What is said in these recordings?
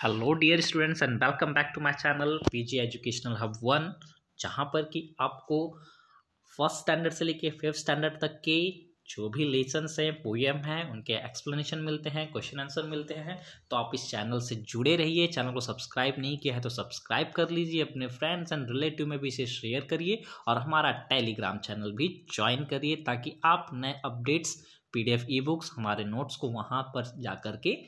Hello dear students and welcome back to my channel PG educational hub 1, जहाँ पर कि आपको फर्स्ट स्टैंडर्ड से लेके फिफ्थ स्टैंडर्ड तक के जो भी लेसन्स हैं, पोएम हैं, उनके एक्सप्लेनेशन मिलते हैं, क्वेश्चन आंसर मिलते हैं। तो आप इस चैनल से जुड़े रहिए। चैनल को सब्सक्राइब नहीं किया है तो सब्सक्राइब कर लीजिए, अपने फ्रेंड्स एंड रिलेटिव में भी इसे शेयर करिए और हमारा टेलीग्राम चैनल भी ज्वाइन करिए ताकि आप नए अपडेट्स, PDF ई बुक्स, हमारे नोट्स को वहाँ पर जा कर के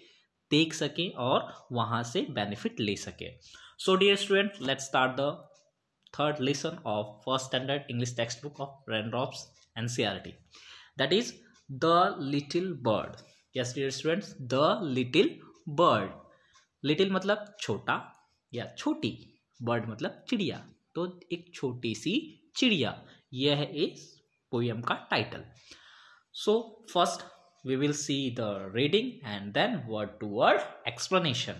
देख सकें और वहाँ से बेनिफिट ले सकें। So dear student, let's start the third lesson of first standard English textbook of Raindrops NCERT. That is the little bird. Yes dear students, the little bird. Little मतलब छोटा या छोटी, bird मतलब चिड़िया, तो एक छोटी सी चिड़िया, यह है इस पोएम का title. So first we will see the reading and then word to word explanation.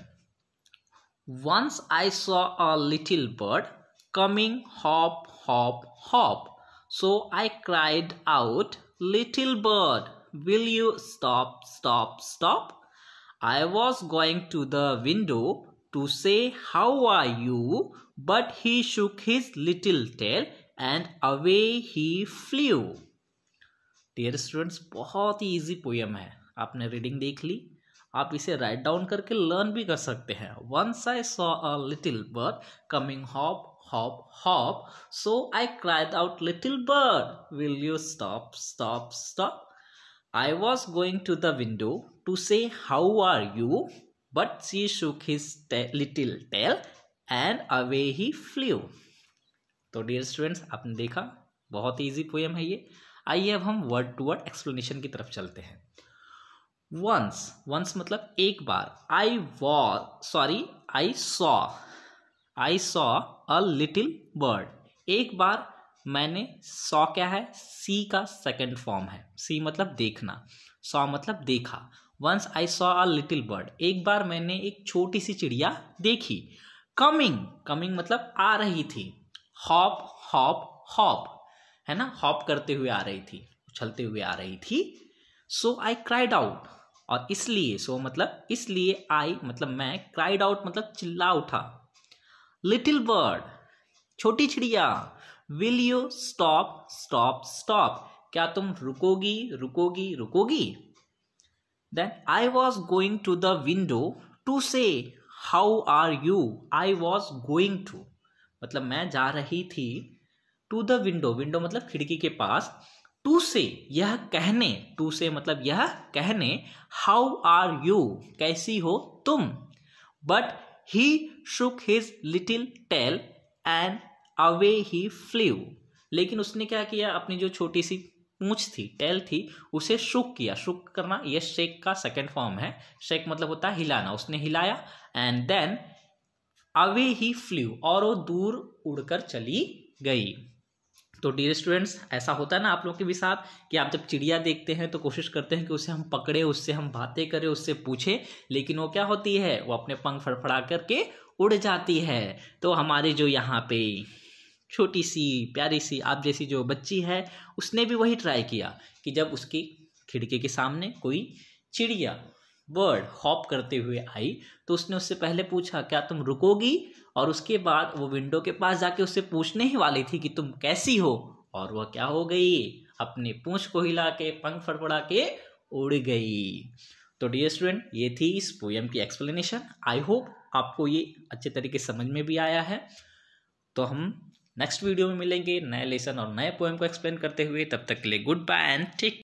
Once I saw a little bird coming hop, hop, hop. So I cried out, little bird, will you stop, stop, stop? I was going to the window to say, how are you? But he shook his little tail and away he flew. Dear students, बहुत ही easy poem है। आपने reading देख ली, आप इसे write down करके learn भी कर सकते हैं। Once I saw a little bird coming hop, hop, hop. So I cried out, little bird, will you stop, stop, stop? I was going to the window to say, how are you? But she shook his little tail and away he flew. तो dear students, आपने देखा, बहुत ही easy poem है ये। आइए अब हम word to word explanation की तरफ चलते हैं। वंस मतलब एक बार। I saw a little bird. एक बार मैंने, सॉ क्या है, सी का सेकंड फॉर्म है। सी मतलब देखना, सॉ मतलब देखा। Once I saw a little bird, एक बार मैंने एक छोटी सी चिड़िया देखी। कमिंग मतलब आ रही थी। हॉप हॉप हॉप है ना, हॉप करते हुए आ रही थी, उछलते हुए आ रही थी। सो आई क्राइड आउट, और इसलिए, सो मतलब इसलिए, आई मतलब मैं, क्राइड आउट मतलब चिल्ला उठा। लिटिल बर्ड छोटी चिड़िया, will you stop stop stop, क्या तुम रुकोगी रुकोगी रुकोगी। Then I was going to the window to say, how are you. I was going to मतलब मैं जा रही थी, टू द विंडो, विंडो मतलब खिड़की के पास, टू से यह कहने, टू से मतलब यह कहने, हाउ आर यू कैसी हो तुम। But he shook his little tail and away he flew, लेकिन उसने क्या किया, अपनी जो छोटी सी पूंछ थी, टेल थी, उसे शुक किया। शुक करना यह शेक का सेकेंड फॉर्म है। शेक मतलब होता है हिलाना, उसने हिलाया। And then away he flew, और वो दूर उड़कर चली गई। तो डियर स्टूडेंट्स, ऐसा होता है ना आप लोगों के भी साथ कि आप जब चिड़िया देखते हैं तो कोशिश करते हैं कि उसे हम पकड़े, उससे हम बातें करें, उससे पूछें, लेकिन वो क्या होती है, वो अपने पंख फड़फड़ा करके उड़ जाती है। तो हमारी जो यहाँ पे छोटी सी प्यारी सी आप जैसी जो बच्ची है, उसने भी वही ट्राई किया कि जब उसकी खिड़की के सामने कोई चिड़िया, बर्ड हॉप करते हुए आई, तो उसने उससे पहले पूछा, क्या तुम रुकोगी। और उसके बाद वो विंडो के पास जाके उससे पूछने ही वाली थी कि तुम कैसी हो, और वह क्या हो गई, अपनी पूंछ को हिला के, पंख फड़फड़ा के उड़ गई। तो डियर स्टूडेंट, ये थी इस पोएम की एक्सप्लेनेशन। आई होप आपको ये अच्छे तरीके समझ में भी आया है। तो हम नेक्स्ट वीडियो में मिलेंगे नए लेसन और नए पोएम को एक्सप्लेन करते हुए। तब तक के लिए गुड बाय एंड टेक